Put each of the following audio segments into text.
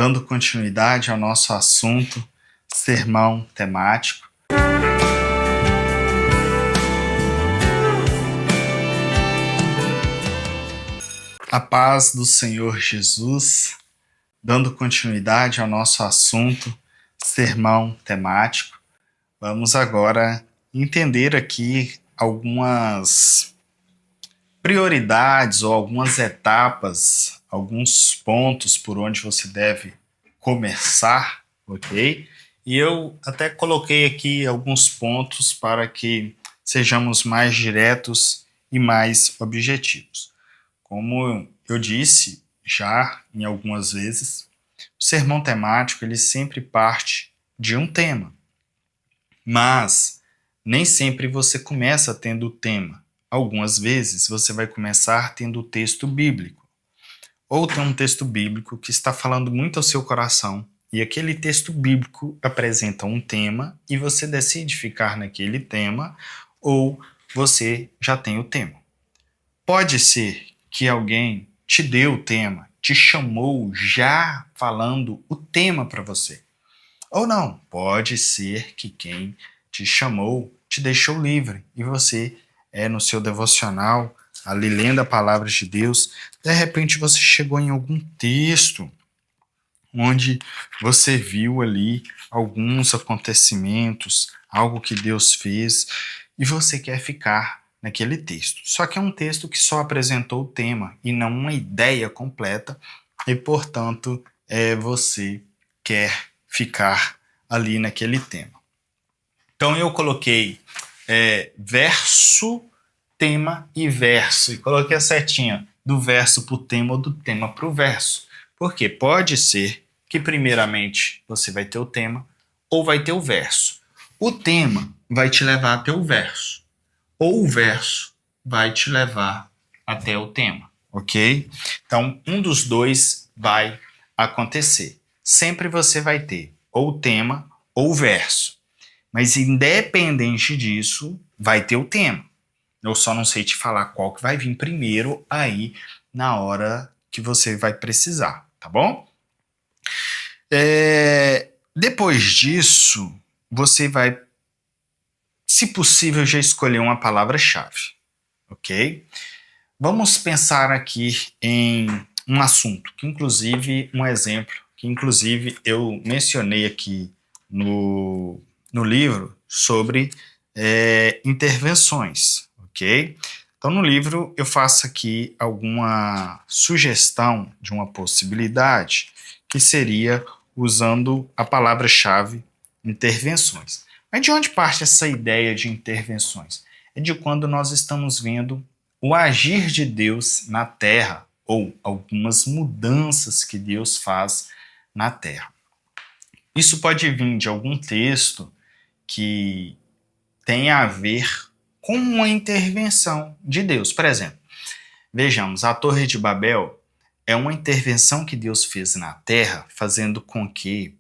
dando continuidade ao nosso assunto, sermão temático. A paz do Senhor Jesus, dando continuidade ao nosso assunto, sermão temático. Vamos agora entender aqui algumas prioridades ou algumas etapas, alguns pontos por onde você deve começar, ok? E eu até coloquei aqui alguns pontos para que sejamos mais diretos e mais objetivos. Como eu disse já em algumas vezes, o sermão temático ele sempre parte de um tema, mas nem sempre você começa tendo o tema. Algumas vezes você vai começar tendo o texto bíblico, ou tem um texto bíblico que está falando muito ao seu coração, e aquele texto bíblico apresenta um tema e você decide ficar naquele tema, ou você já tem o tema. Pode ser que alguém te deu o tema, te chamou já falando o tema para você. Ou não, pode ser que quem te chamou te deixou livre e você no seu devocional, ali lendo a palavra de Deus, de repente você chegou em algum texto onde você viu ali alguns acontecimentos, algo que Deus fez e você quer ficar naquele texto. Só que é um texto que só apresentou o tema e não uma ideia completa e, portanto, você quer ficar ali naquele tema. Então eu coloquei verso, tema e verso. E coloquei a setinha do verso para o tema ou do tema para o verso. Porque pode ser que primeiramente você vai ter o tema ou vai ter o verso. O tema vai te levar até o verso. Ou o verso vai te levar até o tema. Ok? Então um dos dois vai acontecer. Sempre você vai ter ou o tema ou o verso. Mas independente disso, vai ter o tema. Eu só não sei te falar qual que vai vir primeiro aí na hora que você vai precisar, tá bom? Depois disso, você vai, se possível, já escolher uma palavra-chave, ok? Vamos pensar aqui em um assunto, que inclusive, um exemplo, que inclusive eu mencionei aqui no livro sobre intervenções, ok? Então no livro eu faço aqui alguma sugestão de uma possibilidade que seria usando a palavra-chave intervenções. Mas de onde parte essa ideia de intervenções? É de quando nós estamos vendo o agir de Deus na Terra, ou algumas mudanças que Deus faz na Terra. Isso pode vir de algum texto que tenha a ver com uma intervenção de Deus. Por exemplo, vejamos, a Torre de Babel é uma intervenção que Deus fez na Terra, fazendo com que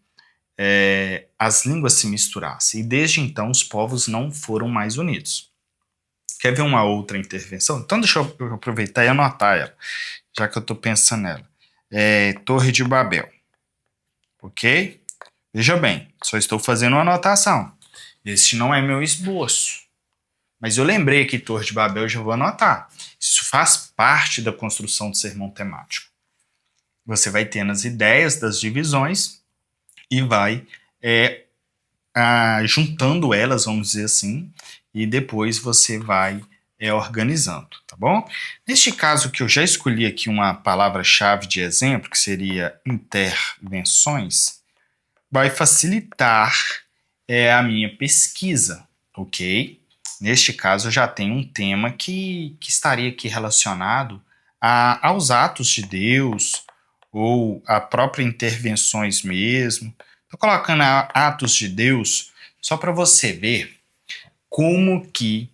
as línguas se misturassem. E desde então os povos não foram mais unidos. Quer ver uma outra intervenção? Então deixa eu aproveitar e anotar ela, já que eu estou pensando nela. Torre de Babel. Ok? Veja bem, só estou fazendo uma anotação. Este não é meu esboço. Mas eu lembrei que Torre de Babel eu já vou anotar. Isso faz parte da construção do sermão temático. Você vai tendo as ideias das divisões e vai juntando elas, vamos dizer assim, e depois você vai organizando, tá bom? Neste caso que eu já escolhi aqui uma palavra-chave de exemplo, que seria intervenções, vai facilitar a minha pesquisa, ok? Neste caso eu já tenho um tema que estaria aqui relacionado aos atos de Deus, ou a próprias intervenções mesmo. Estou colocando atos de Deus só para você ver como que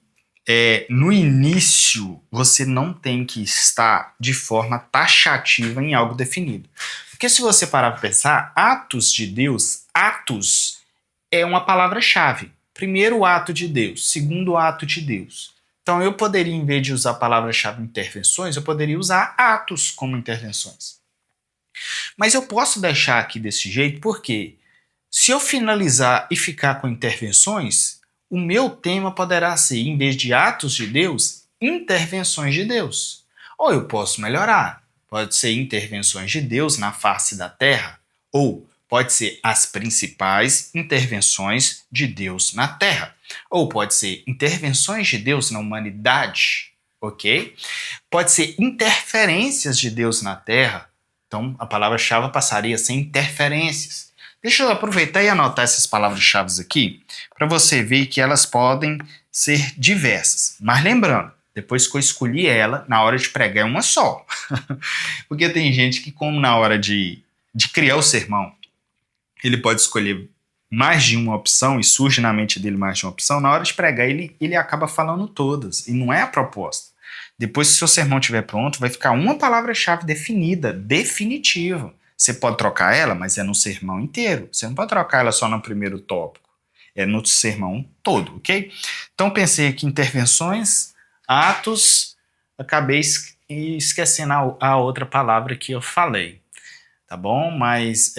no início você não tem que estar de forma taxativa em algo definido. Porque se você parar para pensar, atos de Deus, atos é uma palavra-chave. Primeiro ato de Deus, segundo ato de Deus. Então eu poderia, em vez de usar a palavra-chave intervenções, eu poderia usar atos como intervenções. Mas eu posso deixar aqui desse jeito porque se eu finalizar e ficar com intervenções, o meu tema poderá ser, em vez de atos de Deus, intervenções de Deus. Ou eu posso melhorar. Pode ser intervenções de Deus na face da terra, ou pode ser as principais intervenções de Deus na terra, ou pode ser intervenções de Deus na humanidade, ok? Pode ser interferências de Deus na terra. Então, a palavra-chave passaria a ser interferências. Deixa eu aproveitar e anotar essas palavras-chave aqui, para você ver que elas podem ser diversas. Mas lembrando, depois que eu escolhi ela, na hora de pregar é uma só. Porque tem gente que, como na hora de criar o sermão, ele pode escolher mais de uma opção e surge na mente dele mais de uma opção, na hora de pregar ele acaba falando todas, e não é a proposta. Depois que o seu sermão estiver pronto, vai ficar uma palavra-chave definida, definitiva. Você pode trocar ela, mas é no sermão inteiro. Você não pode trocar ela só no primeiro tópico. É no sermão todo, ok? Então pensei aqui intervenções, atos, acabei esquecendo a outra palavra que eu falei. Tá bom? Mas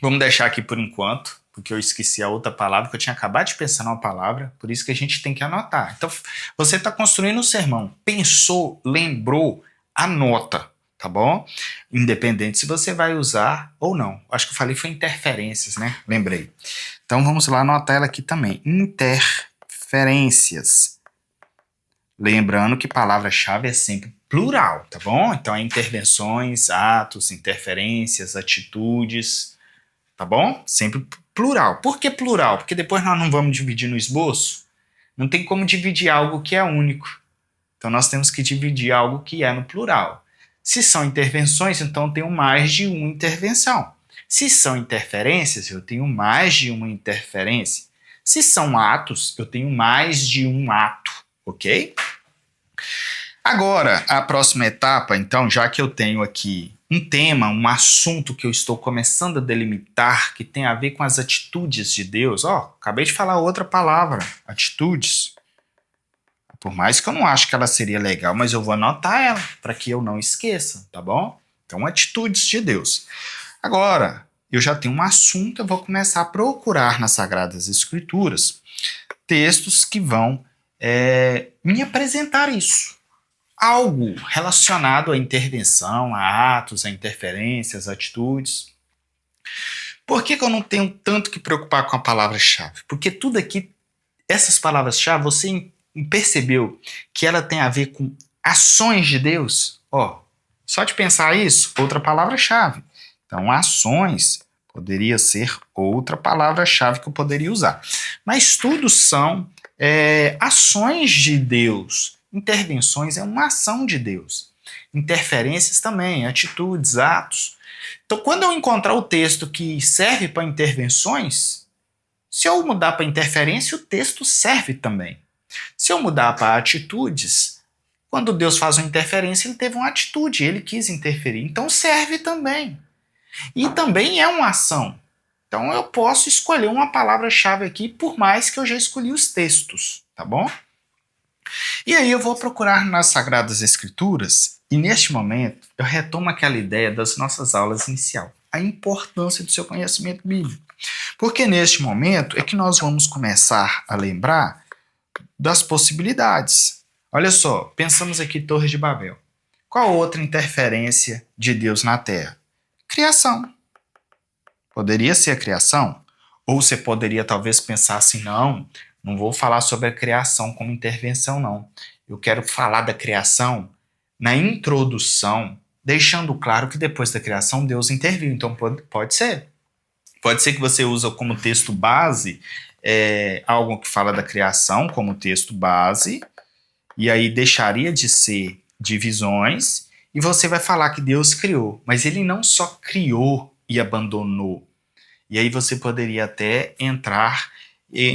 vamos deixar aqui por enquanto, porque eu esqueci a outra palavra, que eu tinha acabado de pensar numa palavra, por isso que a gente tem que anotar. Então, você está construindo um sermão, pensou, lembrou, anota, tá bom? Independente se você vai usar ou não. Acho que eu falei foi interferências, né? Lembrei. Então, vamos lá anotar ela aqui também. Interferências. Lembrando que palavra-chave é sempre plural, tá bom? Então, é intervenções, atos, interferências, atitudes, tá bom? Sempre plural. Por que plural? Porque depois nós não vamos dividir no esboço. Não tem como dividir algo que é único. Então, nós temos que dividir algo que é no plural. Se são intervenções, então eu tenho mais de uma intervenção. Se são interferências, eu tenho mais de uma interferência. Se são atos, eu tenho mais de um ato, ok? Agora, a próxima etapa, então, já que eu tenho aqui um tema, um assunto que eu estou começando a delimitar, que tem a ver com as atitudes de Deus. Acabei de falar outra palavra, atitudes. Por mais que eu não acho que ela seria legal, mas eu vou anotar ela, para que eu não esqueça, tá bom? Então, atitudes de Deus. Agora, eu já tenho um assunto, eu vou começar a procurar nas Sagradas Escrituras textos que vão me apresentar isso. Algo relacionado à intervenção, a atos, a interferências, atitudes. Por que eu não tenho tanto que preocupar com a palavra-chave? Porque tudo aqui, essas palavras-chave, você percebeu que ela tem a ver com ações de Deus? Só de pensar isso, outra palavra-chave. Então, ações poderia ser outra palavra-chave que eu poderia usar. Mas tudo são ações de Deus. Intervenções é uma ação de Deus. Interferências também, atitudes, atos. Então, quando eu encontrar o texto que serve para intervenções, se eu mudar para interferência, o texto serve também. Se eu mudar para atitudes, quando Deus faz uma interferência, ele teve uma atitude, ele quis interferir. Então, serve também. E também é uma ação. Então, eu posso escolher uma palavra-chave aqui, por mais que eu já escolhi os textos, tá bom? E aí eu vou procurar nas Sagradas Escrituras, e neste momento eu retomo aquela ideia das nossas aulas inicial, a importância do seu conhecimento bíblico. Porque neste momento é que nós vamos começar a lembrar das possibilidades. Olha só, pensamos aqui Torre de Babel. Qual outra interferência de Deus na Terra? Criação. Poderia ser a criação? Ou você poderia talvez pensar assim, não vou falar sobre a criação como intervenção, não. Eu quero falar da criação na introdução, deixando claro que depois da criação Deus interviu. Então pode ser. Pode ser que você use como texto base algo que fala da criação como texto base, e aí deixaria de ser divisões, e você vai falar que Deus criou. Mas ele não só criou e abandonou. E aí você poderia até entrar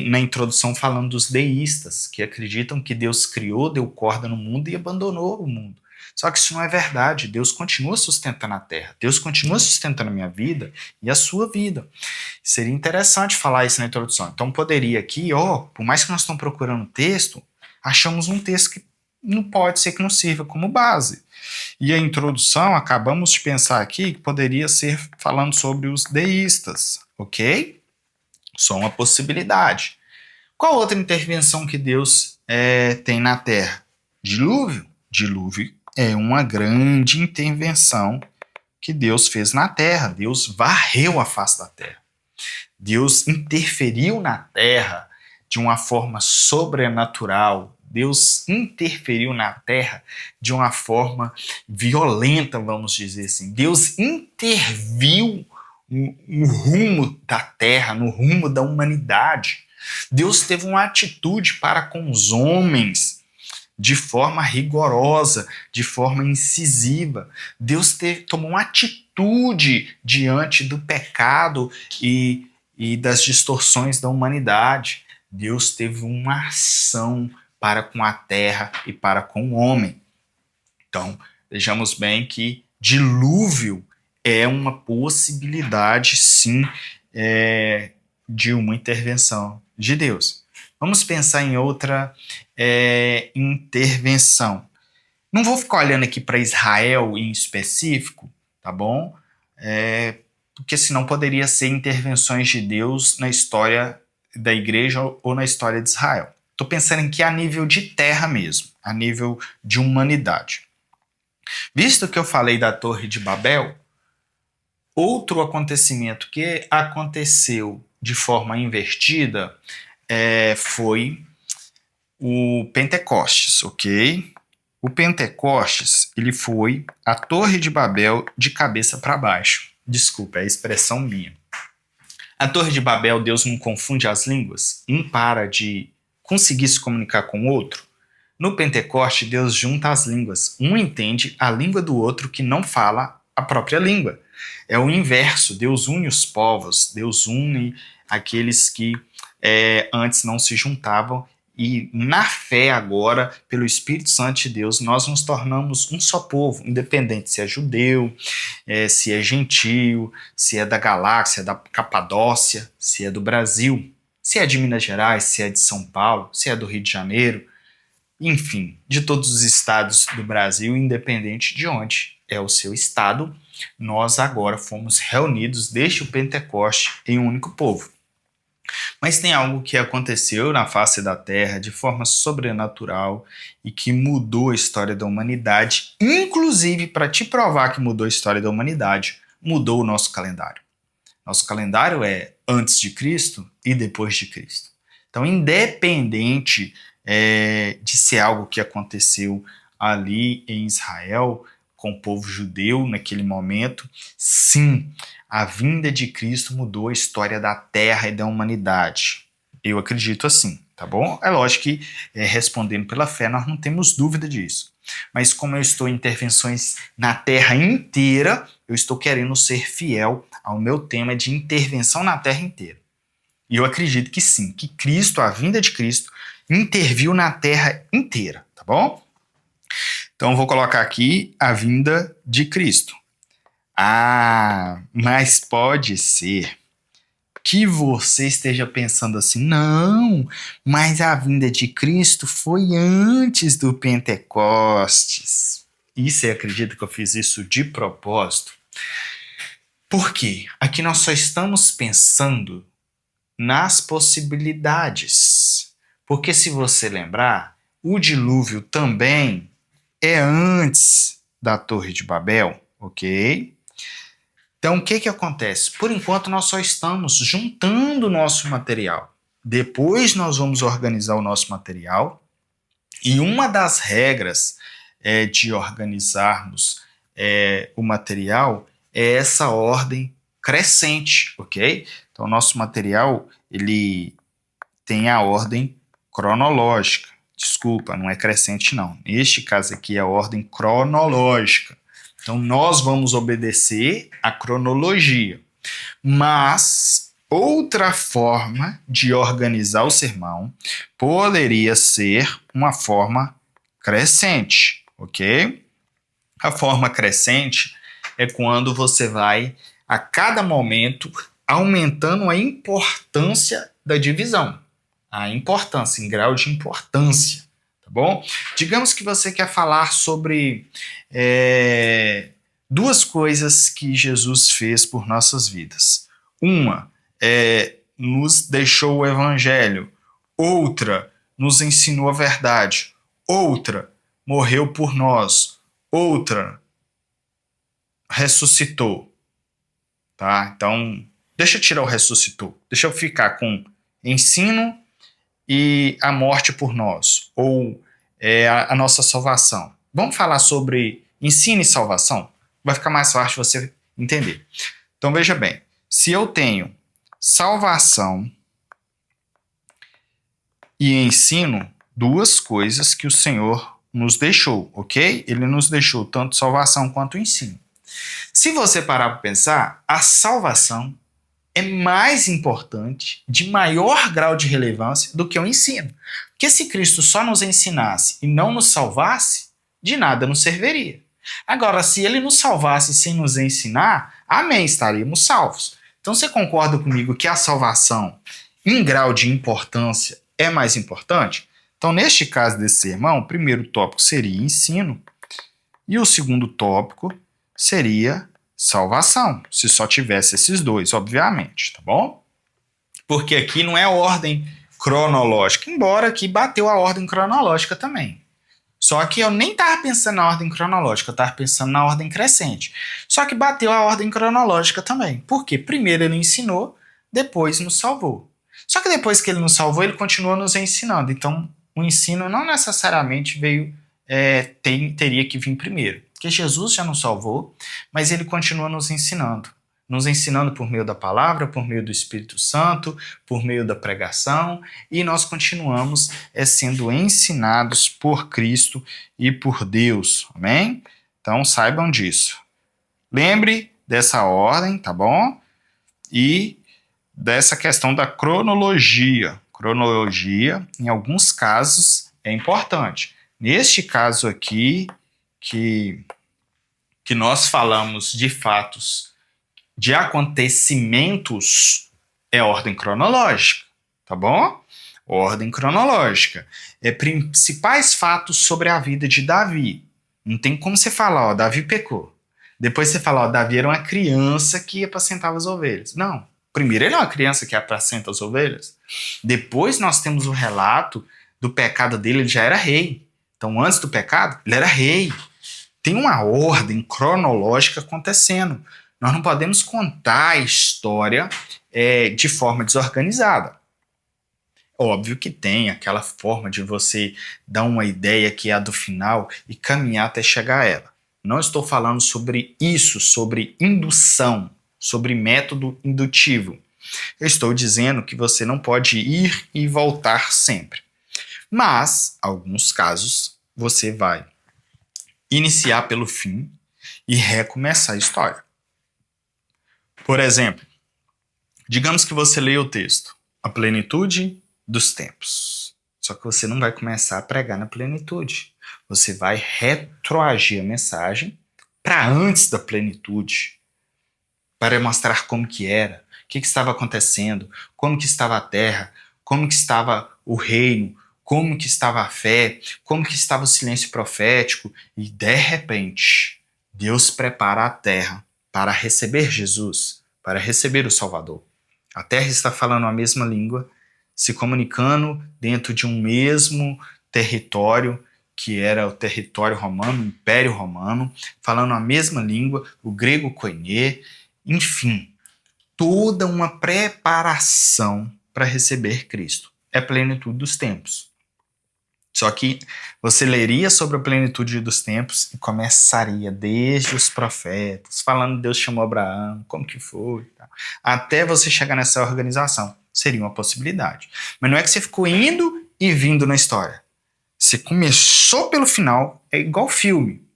na introdução falando dos deístas, que acreditam que Deus criou, deu corda no mundo e abandonou o mundo. Só que isso não é verdade. Deus continua sustentando a terra. Deus continua sustentando a minha vida e a sua vida. Seria interessante falar isso na introdução. Então poderia aqui, por mais que nós estamos procurando texto, achamos um texto que não pode ser que não sirva como base. E a introdução, acabamos de pensar aqui, que poderia ser falando sobre os deístas, ok? Só uma possibilidade. Qual outra intervenção que Deus tem na Terra? Dilúvio. Dilúvio é uma grande intervenção que Deus fez na Terra. Deus varreu a face da Terra. Deus interferiu na Terra de uma forma sobrenatural. Deus interferiu na Terra de uma forma violenta, vamos dizer assim. Deus interviu no rumo da Terra, no rumo da humanidade. Deus teve uma atitude para com os homens de forma rigorosa, de forma incisiva. Deus tomou uma atitude diante do pecado e das distorções da humanidade. Deus teve uma ação para com a terra e para com o homem. Então, vejamos bem que dilúvio é uma possibilidade, sim, de uma intervenção de Deus. Vamos pensar em outra intervenção. Não vou ficar olhando aqui para Israel em específico, tá bom? Porque senão poderia ser intervenções de Deus na história da igreja ou na história de Israel. Estou pensando aqui a nível de terra mesmo, a nível de humanidade. Visto que eu falei da Torre de Babel, outro acontecimento que aconteceu de forma invertida foi o Pentecostes, ok? O Pentecostes, ele foi a Torre de Babel de cabeça para baixo. Desculpa, é a expressão minha. A Torre de Babel, Deus não confunde as línguas? Um para de conseguir se comunicar com o outro? No Pentecoste, Deus junta as línguas. Um entende a língua do outro que não fala a própria língua. É o inverso. Deus une os povos. Deus une aqueles que antes não se juntavam. E na fé agora, pelo Espírito Santo de Deus, nós nos tornamos um só povo, independente se é judeu, se é gentio, se é da galáxia, da Capadócia, se é do Brasil, se é de Minas Gerais, se é de São Paulo, se é do Rio de Janeiro, enfim, de todos os estados do Brasil, independente de onde é o seu estado, nós agora fomos reunidos desde o Pentecoste em um único povo. Mas tem algo que aconteceu na face da Terra de forma sobrenatural e que mudou a história da humanidade, inclusive, para te provar que mudou a história da humanidade, mudou o nosso calendário. Nosso calendário é antes de Cristo e depois de Cristo. Então, independente de ser algo que aconteceu ali em Israel, com o povo judeu naquele momento, sim, a vinda de Cristo mudou a história da Terra e da humanidade. Eu acredito assim, tá bom? É lógico que, respondendo pela fé, nós não temos dúvida disso. Mas como eu estou em intervenções na Terra inteira, eu estou querendo ser fiel ao meu tema de intervenção na Terra inteira. E eu acredito que sim, que Cristo, a vinda de Cristo, interviu na Terra inteira, tá bom? Então, vou colocar aqui a vinda de Cristo. Ah, mas pode ser que você esteja pensando assim, não, mas a vinda de Cristo foi antes do Pentecostes. E você acredita que eu fiz isso de propósito? Por quê? Aqui nós só estamos pensando nas possibilidades. Porque se você lembrar, o dilúvio também é antes da Torre de Babel, ok? Então, o que acontece? Por enquanto, nós só estamos juntando o nosso material. Depois, nós vamos organizar o nosso material. E uma das regras de organizarmos o material é essa ordem crescente, ok? Então, o nosso material, ele tem a ordem cronológica. Desculpa, não é crescente, não. Neste caso aqui é a ordem cronológica. Então, nós vamos obedecer a cronologia. Mas outra forma de organizar o sermão poderia ser uma forma crescente, ok? A forma crescente é quando você vai, a cada momento, aumentando a importância da divisão. A importância, em grau de importância. tá bom? Digamos que você quer falar sobre duas coisas que Jesus fez por nossas vidas. Uma nos deixou o evangelho, outra nos ensinou a verdade, outra morreu por nós, outra ressuscitou, tá? Então, deixa eu tirar o ressuscitou, deixa eu ficar com ensino e a morte por nós, ou a nossa salvação. Vamos falar sobre ensino e salvação? Vai ficar mais fácil você entender. Então, veja bem, se eu tenho salvação e ensino, duas coisas que o Senhor nos deixou, ok? Ele nos deixou tanto salvação quanto ensino. Se você parar para pensar, a salvação é mais importante, de maior grau de relevância do que o ensino. Porque se Cristo só nos ensinasse e não nos salvasse, de nada nos serviria. Agora, se ele nos salvasse sem nos ensinar, amém, estaríamos salvos. Então você concorda comigo que a salvação, em grau de importância, é mais importante? Então, neste caso desse sermão, o primeiro tópico seria ensino e o segundo tópico seria salvação, se só tivesse esses dois, obviamente, tá bom? Porque aqui não é ordem cronológica, embora aqui bateu a ordem cronológica também. Só que eu nem estava pensando na ordem cronológica, eu estava pensando na ordem crescente. Só que bateu a ordem cronológica também. Por quê? Primeiro ele ensinou, depois nos salvou. Só que depois que ele nos salvou, ele continua nos ensinando. Então, o ensino não necessariamente teria que vir primeiro. Porque Jesus já nos salvou, mas ele continua nos ensinando. Nos ensinando por meio da palavra, por meio do Espírito Santo, por meio da pregação, e nós continuamos sendo ensinados por Cristo e por Deus, amém? Então saibam disso. Lembre dessa ordem, tá bom? E dessa questão da cronologia. Cronologia, em alguns casos, é importante. Neste caso aqui, que nós falamos de fatos, de acontecimentos, é ordem cronológica, tá bom? Ordem cronológica. Principais fatos sobre a vida de Davi. Não tem como você falar, Davi pecou. Depois você fala, Davi era uma criança que apacentava as ovelhas. Não. Primeiro ele é uma criança que apacenta as ovelhas. Depois nós temos o relato do pecado dele, ele já era rei. Então antes do pecado, ele era rei. Tem uma ordem cronológica acontecendo. Nós não podemos contar a história de forma desorganizada. Óbvio que tem aquela forma de você dar uma ideia que é a do final e caminhar até chegar a ela. Não estou falando sobre isso, sobre indução, sobre método indutivo. Eu estou dizendo que você não pode ir e voltar sempre. Mas, em alguns casos, você vai iniciar pelo fim e recomeçar a história. Por exemplo, digamos que você leia o texto, a plenitude dos tempos. Só que você não vai começar a pregar na plenitude. Você vai retroagir a mensagem para antes da plenitude, para mostrar como que era, o que estava acontecendo, como que estava a terra, como que estava o reino, como que estava a fé, como que estava o silêncio profético, e de repente, Deus prepara a terra para receber Jesus, para receber o Salvador. A terra está falando a mesma língua, se comunicando dentro de um mesmo território, que era o território romano, o Império Romano, falando a mesma língua, o grego koiné, enfim, toda uma preparação para receber Cristo. É a plenitude dos tempos. Só que você leria sobre a plenitude dos tempos e começaria desde os profetas, falando Deus chamou Abraão, como que foi, tá? Até você chegar nessa organização. Seria uma possibilidade. Mas não é que você ficou indo e vindo na história. Você começou pelo final, é igual filme.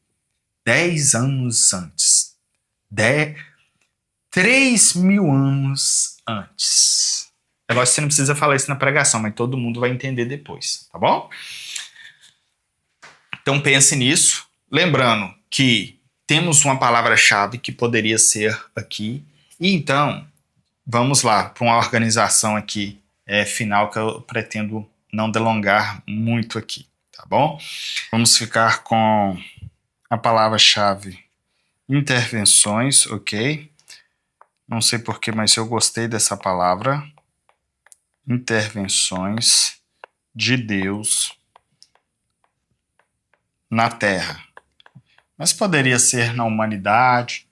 10 anos antes. 3.000 anos antes. É lógico que você não precisa falar isso na pregação, mas todo mundo vai entender depois, tá bom? Então pense nisso, lembrando que temos uma palavra-chave que poderia ser aqui, e então vamos lá para uma organização aqui final que eu pretendo não delongar muito aqui, tá? tá bom? Vamos ficar com a palavra-chave intervenções, ok? Não sei porquê, mas eu gostei dessa palavra. Intervenções de Deus na Terra. Mas poderia ser na humanidade,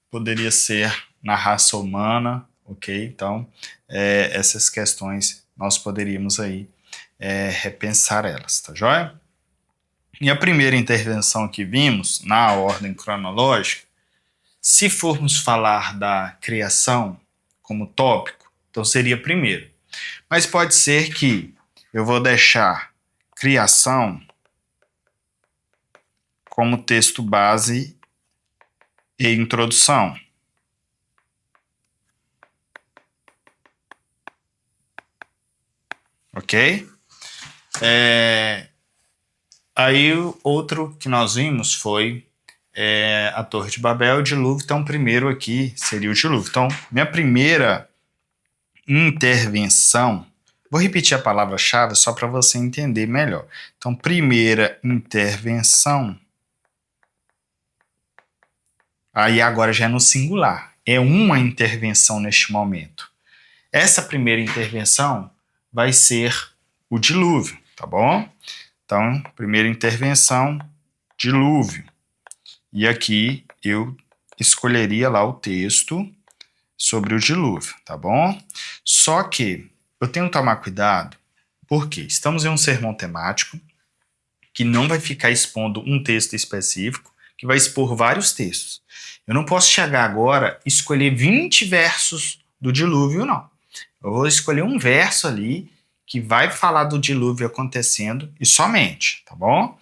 poderia ser na raça humana, ok? Então, essas questões nós poderíamos aí repensar elas, tá joia? E a primeira intervenção que vimos, na ordem cronológica, se formos falar da criação como tópico, então seria primeiro. Mas pode ser que eu vou deixar criação como texto base e introdução. Ok? Aí o outro que nós vimos foi a Torre de Babel e o dilúvio. Então, primeiro aqui seria o dilúvio. Então, minha primeira intervenção, vou repetir a palavra-chave só para você entender melhor. Então, primeira intervenção, aí agora já é no singular. É uma intervenção neste momento. Essa primeira intervenção vai ser o dilúvio, tá bom? Então, primeira intervenção, dilúvio. E aqui eu escolheria lá o texto sobre o dilúvio, tá bom? Só que eu tenho que tomar cuidado, porque estamos em um sermão temático que não vai ficar expondo um texto específico, que vai expor vários textos. Eu não posso chegar agora e escolher 20 versos do dilúvio, não. Eu vou escolher um verso ali que vai falar do dilúvio acontecendo e somente, tá bom?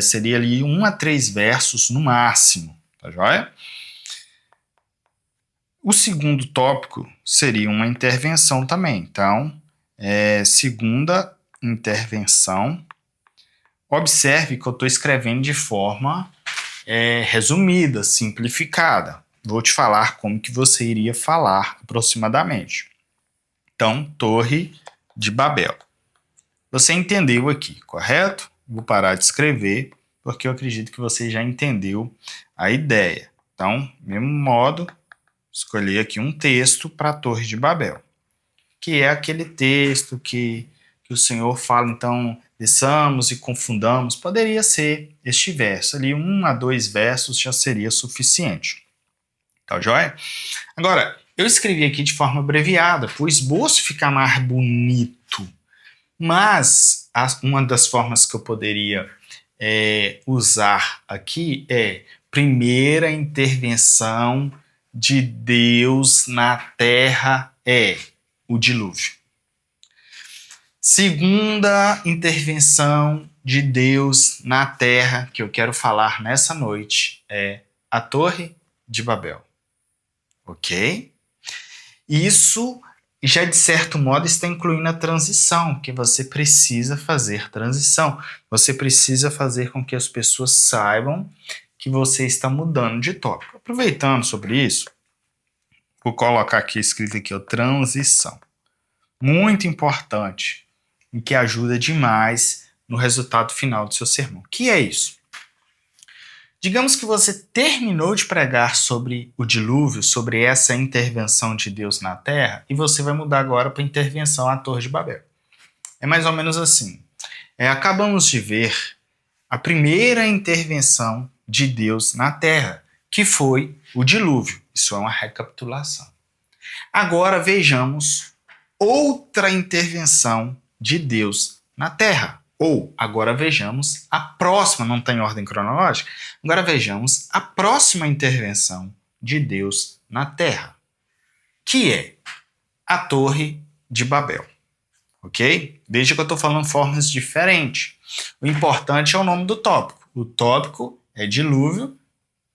Seria ali 1 a 3 versos no máximo, tá joia? O segundo tópico seria uma intervenção também. Então, segunda intervenção. Observe que eu estou escrevendo de forma resumida, simplificada. Vou te falar como que você iria falar aproximadamente. Então, Torre de Babel. Você entendeu aqui, correto? Vou parar de escrever, porque eu acredito que você já entendeu a ideia. Então, mesmo modo, escolhi aqui um texto para a Torre de Babel, que é aquele texto que o Senhor fala, então, desçamos e confundamos. Poderia ser este verso ali, 1 a 2 versos já seria suficiente. Tá joia? Agora, eu escrevi aqui de forma abreviada, para o esboço ficar mais bonito. Mas uma das formas que eu poderia usar aqui é primeira intervenção de Deus na terra é o dilúvio. Segunda intervenção de Deus na terra que eu quero falar nessa noite é a Torre de Babel. Ok? Isso já, de certo modo, está incluindo a transição, que você precisa fazer transição. Você precisa fazer com que as pessoas saibam que você está mudando de tópico. Aproveitando sobre isso, vou colocar aqui escrito aqui, transição. Muito importante, e que ajuda demais no resultado final do seu sermão. O que é isso? Digamos que você terminou de pregar sobre o dilúvio, sobre essa intervenção de Deus na Terra, e você vai mudar agora para a intervenção à Torre de Babel. É mais ou menos assim. Acabamos de ver a primeira intervenção de Deus na Terra, que foi o dilúvio. Isso é uma recapitulação. Agora vejamos outra intervenção de Deus na Terra. Ou, agora vejamos a próxima, não tem ordem cronológica, agora vejamos a próxima intervenção de Deus na Terra, que é a Torre de Babel. Ok? Veja que eu estou falando formas diferentes. O importante é o nome do tópico. O tópico é dilúvio,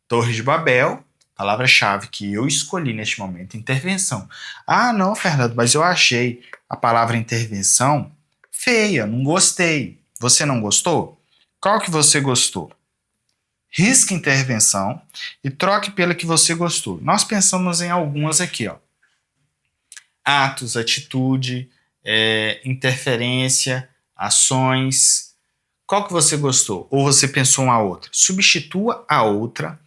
Torre de Babel, palavra-chave que eu escolhi neste momento, intervenção. Ah, não, Fernando, mas eu achei a palavra intervenção feia, não gostei. Você não gostou? Qual que você gostou? Risque intervenção e troque pela que você gostou. Nós pensamos em algumas aqui, ó. Atos, atitude, interferência, ações, Qual que você gostou? Ou você pensou uma outra? Substitua a outra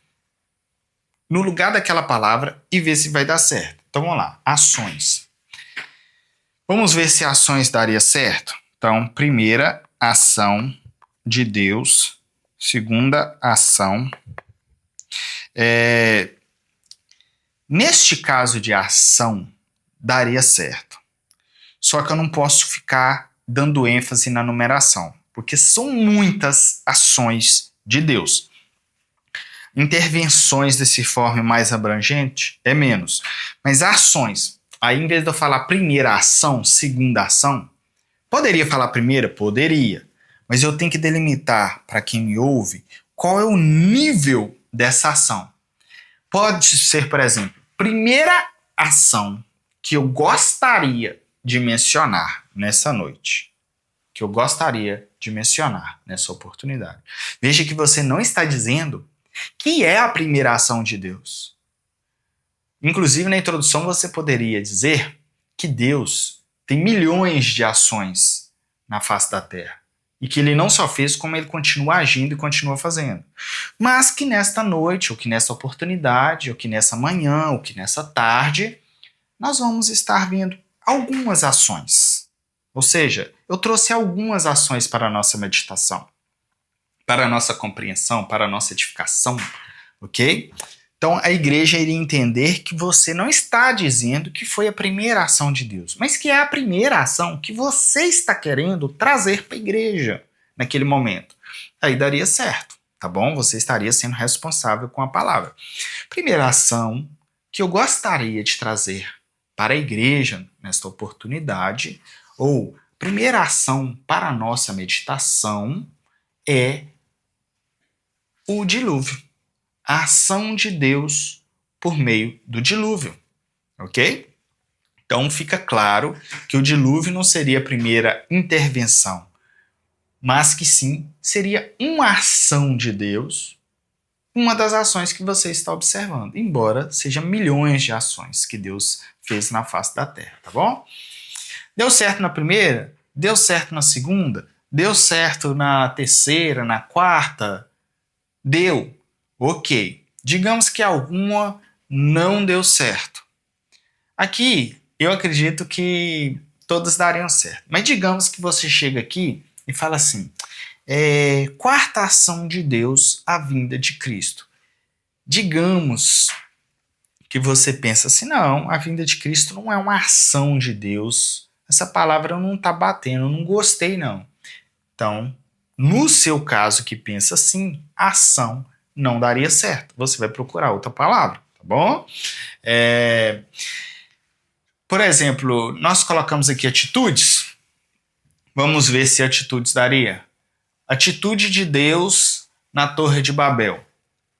no lugar daquela palavra e vê se vai dar certo. Então vamos lá, ações. Vamos ver se ações daria certo? Então, primeira ação de Deus, segunda ação. Neste caso de ação, daria certo. Só que eu não posso ficar dando ênfase na numeração, porque são muitas ações de Deus. Intervenções desse forma mais abrangente é menos. Mas ações, aí em vez de eu falar primeira ação, segunda ação, poderia falar primeira? Poderia. Mas eu tenho que delimitar para quem me ouve qual é o nível dessa ação. Pode ser, por exemplo, primeira ação que eu gostaria de mencionar nessa noite. Que eu gostaria de mencionar nessa oportunidade. Veja que você não está dizendo que é a primeira ação de Deus. Inclusive, na introdução, você poderia dizer que Deus tem milhões de ações na face da Terra. E que ele não só fez, como ele continua agindo e continua fazendo. Mas que nesta noite, ou que nesta oportunidade, ou que nessa manhã, ou que nessa tarde, nós vamos estar vendo algumas ações. Ou seja, eu trouxe algumas ações para a nossa meditação, para a nossa compreensão, para a nossa edificação, ok? Então a igreja iria entender que você não está dizendo que foi a primeira ação de Deus, mas que é a primeira ação que você está querendo trazer para a igreja naquele momento. Aí daria certo, tá bom? Você estaria sendo responsável com a palavra. Primeira ação que eu gostaria de trazer para a igreja nesta oportunidade, ou primeira ação para a nossa meditação é o dilúvio. A ação de Deus por meio do dilúvio, ok? Então fica claro que o dilúvio não seria a primeira intervenção, mas que sim seria uma ação de Deus, uma das ações que você está observando, embora sejam milhões de ações que Deus fez na face da terra, tá bom? Deu certo na primeira? Deu certo na segunda? Deu certo na terceira, na quarta? Deu. Ok. Digamos que alguma não deu certo. Aqui, eu acredito que todas dariam certo. Mas digamos que você chega aqui e fala assim, quarta ação de Deus, a vinda de Cristo. Digamos que você pensa assim, não, a vinda de Cristo não é uma ação de Deus. Essa palavra não está batendo, eu não gostei não. Então, no seu caso que pensa assim, ação não daria certo. Você vai procurar outra palavra, tá bom? Por exemplo, nós colocamos aqui atitudes. Vamos ver se atitudes daria. Atitude de Deus na Torre de Babel.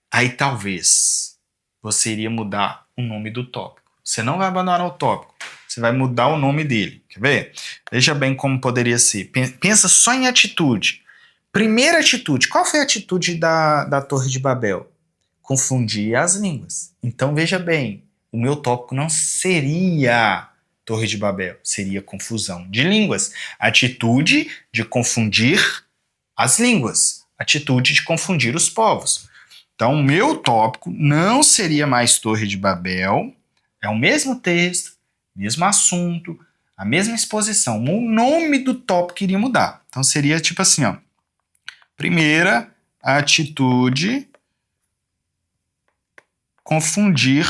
Aí talvez você iria mudar o nome do tópico. Você não vai abandonar o tópico. Você vai mudar o nome dele. Quer ver? Veja bem como poderia ser. Pensa só em atitude. Primeira atitude. Qual foi a atitude da Torre de Babel? Confundir as línguas. Então veja bem. O meu tópico não seria Torre de Babel. Seria confusão de línguas. Atitude de confundir as línguas. Atitude de confundir os povos. Então, o meu tópico não seria mais Torre de Babel. É o mesmo texto, mesmo assunto, a mesma exposição. O nome do tópico iria mudar. Então, seria tipo assim, ó. Primeira atitude, confundir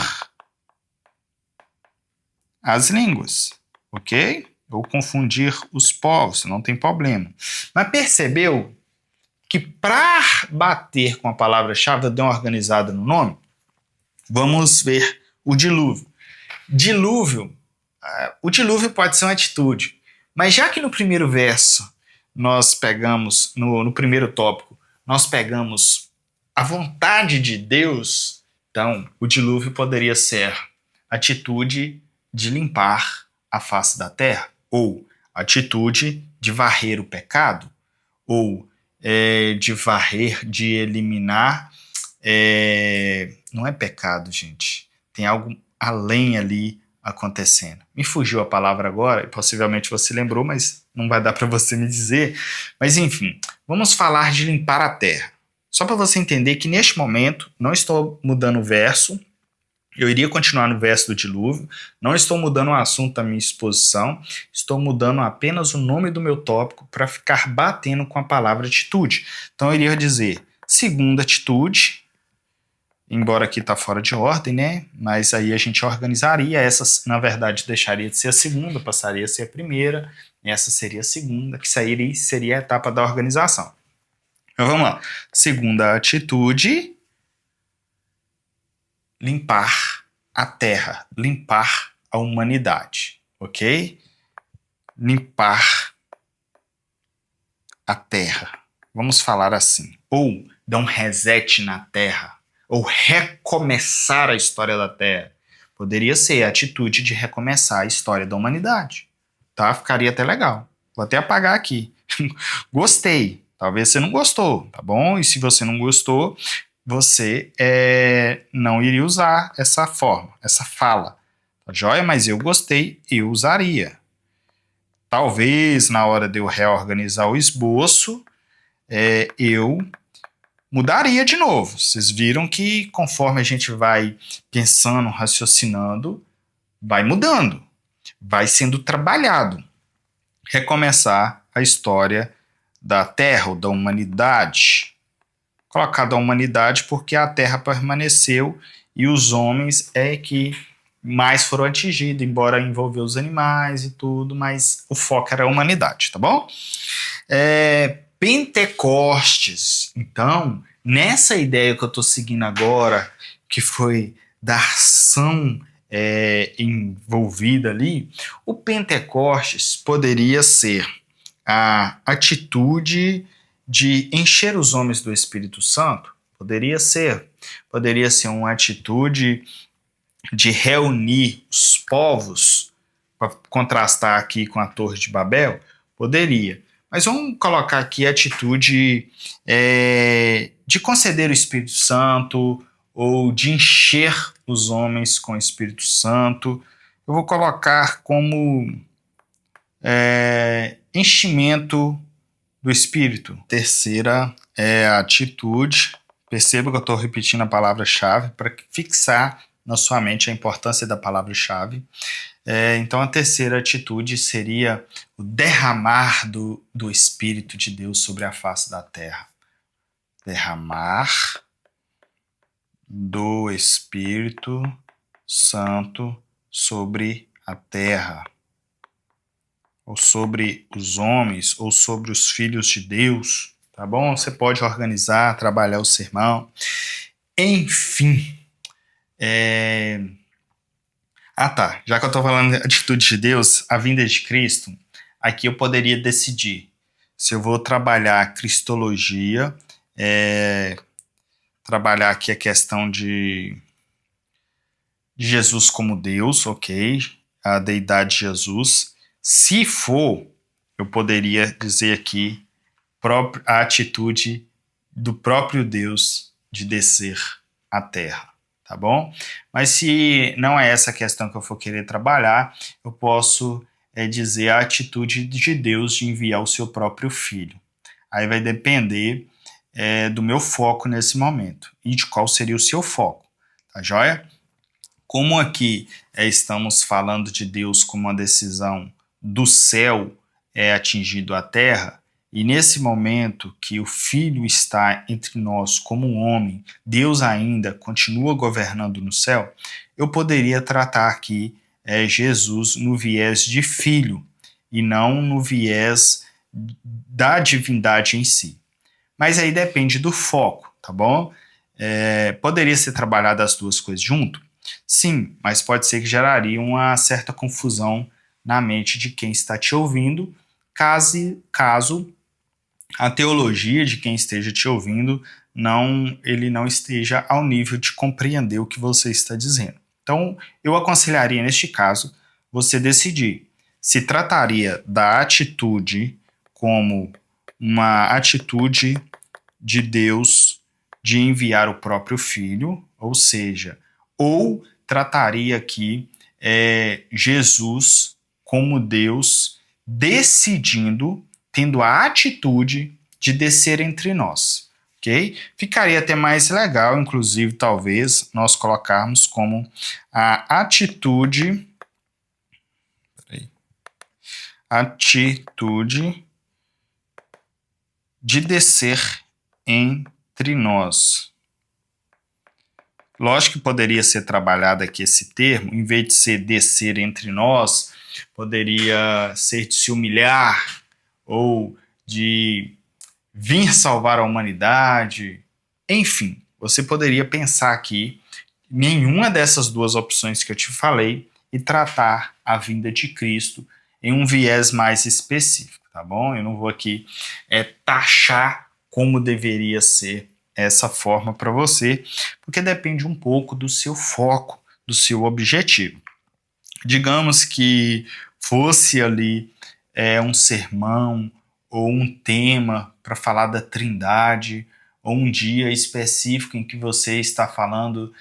as línguas, ok? Ou confundir os povos, não tem problema. Mas percebeu que para bater com a palavra-chave, eu dei uma organizada no nome? Vamos ver o dilúvio. O dilúvio pode ser uma atitude, mas já que no primeiro verso nós pegamos, no primeiro tópico, nós pegamos a vontade de Deus, então o dilúvio poderia ser atitude de limpar a face da terra, ou atitude de varrer o pecado, ou de varrer, de eliminar, não é pecado, gente. Tem algo além ali, acontecendo. Me fugiu a palavra agora, e possivelmente você lembrou, mas não vai dar para você me dizer. Mas enfim, vamos falar de limpar a terra. Só para você entender que neste momento não estou mudando o verso, eu iria continuar no verso do dilúvio, não estou mudando o assunto da minha exposição, estou mudando apenas o nome do meu tópico para ficar batendo com a palavra atitude. Então eu iria dizer segunda atitude, embora aqui está fora de ordem, né? Mas aí a gente organizaria, essa na verdade deixaria de ser a segunda, passaria a ser a primeira, essa seria a segunda, que seria a etapa da organização. Então vamos lá. Segunda atitude, limpar a terra, limpar a humanidade, ok? Limpar a terra. Vamos falar assim. Ou dar um reset na terra, ou recomeçar a história da terra. Poderia ser a atitude de recomeçar a história da humanidade. Tá? Ficaria até legal. Vou até apagar aqui. Gostei. Talvez você não gostou, tá bom? E se você não gostou, você não iria usar essa forma, essa fala. Tá joia? Mas eu gostei, eu usaria. Talvez na hora de eu reorganizar o esboço, eu mudaria de novo. Vocês viram que conforme a gente vai pensando, raciocinando, vai mudando, vai sendo trabalhado. Recomeçar a história da Terra ou da humanidade. Colocar da humanidade porque a Terra permaneceu e os homens que mais foram atingidos, embora envolver os animais e tudo, mas o foco era a humanidade, tá bom? Pentecostes, então, nessa ideia que eu estou seguindo agora, que foi da ação envolvida ali, o Pentecostes poderia ser a atitude de encher os homens do Espírito Santo, poderia ser uma atitude de reunir os povos, para contrastar aqui com a Torre de Babel, poderia. Mas vamos colocar aqui a atitude de conceder o Espírito Santo ou de encher os homens com o Espírito Santo. Eu vou colocar como enchimento do Espírito. Terceira é a atitude. Perceba que eu estou repetindo a palavra-chave para fixar na sua mente a importância da palavra-chave. Então, a terceira atitude seria o derramar do Espírito de Deus sobre a face da terra. Derramar do Espírito Santo sobre a terra, ou sobre os homens, ou sobre os filhos de Deus, tá bom? Você pode organizar, trabalhar o sermão. Enfim, já que eu estou falando de atitude de Deus, a vinda de Cristo, aqui eu poderia decidir se eu vou trabalhar cristologia, trabalhar aqui a questão de Jesus como Deus, ok? A deidade de Jesus. Se for, eu poderia dizer aqui a atitude do próprio Deus de descer à terra, tá bom? Mas se não é essa questão que eu for querer trabalhar, eu posso dizer a atitude de Deus de enviar o seu próprio filho. Aí vai depender do meu foco nesse momento e de qual seria o seu foco, tá joia? Como aqui estamos falando de Deus como uma decisão do céu atingido a terra, e nesse momento que o Filho está entre nós como um homem, Deus ainda continua governando no céu, eu poderia tratar aqui Jesus no viés de filho e não no viés da divindade em si. Mas aí depende do foco, tá bom? Poderia ser trabalhado as duas coisas junto? Sim, mas pode ser que geraria uma certa confusão na mente de quem está te ouvindo, caso a teologia de quem esteja te ouvindo ele não esteja ao nível de compreender o que você está dizendo. Então, eu aconselharia, neste caso, você decidir se trataria da atitude como uma atitude de Deus de enviar o próprio Filho, ou seja, ou trataria aqui Jesus como Deus decidindo, tendo a atitude de descer entre nós, ok? Ficaria até mais legal, inclusive, talvez, nós colocarmos como a atitude de descer entre nós. Lógico que poderia ser trabalhado aqui esse termo, em vez de ser descer entre nós, poderia ser de se humilhar ou de vir salvar a humanidade. Enfim, você poderia pensar aqui em nenhuma dessas duas opções que eu te falei e tratar a vinda de Cristo em um viés mais específico, tá bom? Eu não vou aqui taxar como deveria ser essa forma para você, porque depende um pouco do seu foco, do seu objetivo. Digamos que fosse ali um sermão ou um tema para falar da Trindade, ou um dia específico em que você está falando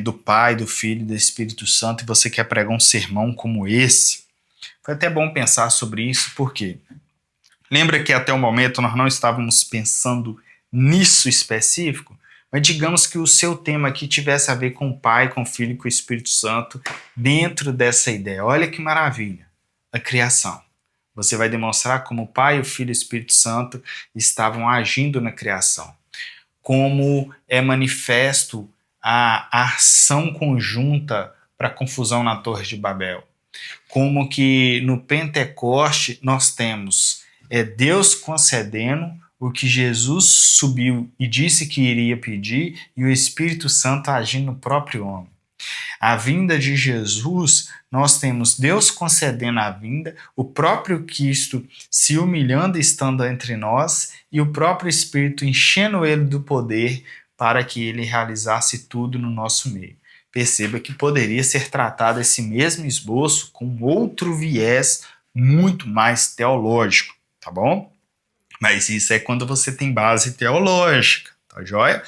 do Pai, do Filho e do Espírito Santo e você quer pregar um sermão como esse. Foi até bom pensar sobre isso, porque lembra que até o momento nós não estávamos pensando nisso específico, mas digamos que o seu tema aqui tivesse a ver com o Pai, com o Filho e com o Espírito Santo dentro dessa ideia. Olha que maravilha, a criação. Você vai demonstrar como o Pai, o Filho e o Espírito Santo estavam agindo na criação. Como é manifesto a ação conjunta para a confusão na Torre de Babel. Como que no Pentecoste nós temos Deus concedendo o que Jesus subiu e disse que iria pedir e o Espírito Santo agindo no próprio homem. A vinda de Jesus, nós temos Deus concedendo a vinda, o próprio Cristo se humilhando e estando entre nós e o próprio Espírito enchendo ele do poder para que ele realizasse tudo no nosso meio. Perceba que poderia ser tratado esse mesmo esboço com outro viés muito mais teológico, tá bom? Mas isso é quando você tem base teológica, tá joia?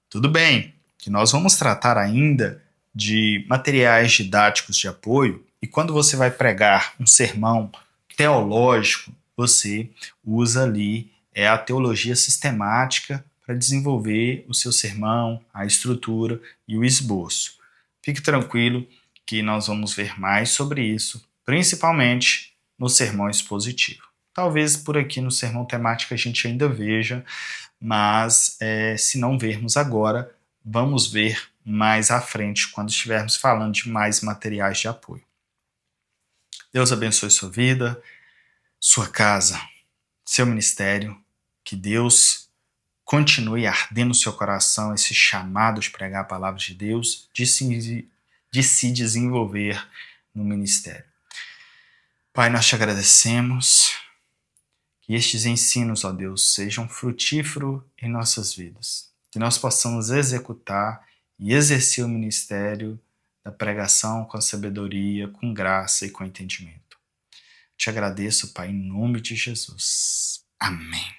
Tudo bem, que nós vamos tratar ainda de materiais didáticos de apoio, e quando você vai pregar um sermão teológico, você usa ali a teologia sistemática para desenvolver o seu sermão, a estrutura e o esboço. Fique tranquilo que nós vamos ver mais sobre isso, principalmente no sermão expositivo. Talvez por aqui no sermão temático a gente ainda veja, mas se não vermos agora, vamos ver mais à frente, quando estivermos falando de mais materiais de apoio. Deus abençoe sua vida, sua casa, seu ministério, que Deus continue ardendo no seu coração esse chamado de pregar a palavra de Deus, de se desenvolver no ministério. Pai, nós te agradecemos, que estes ensinos, ó Deus, sejam frutíferos em nossas vidas, que nós possamos executar e exercer o ministério da pregação com sabedoria, com graça e com entendimento. Te agradeço, Pai, em nome de Jesus. Amém.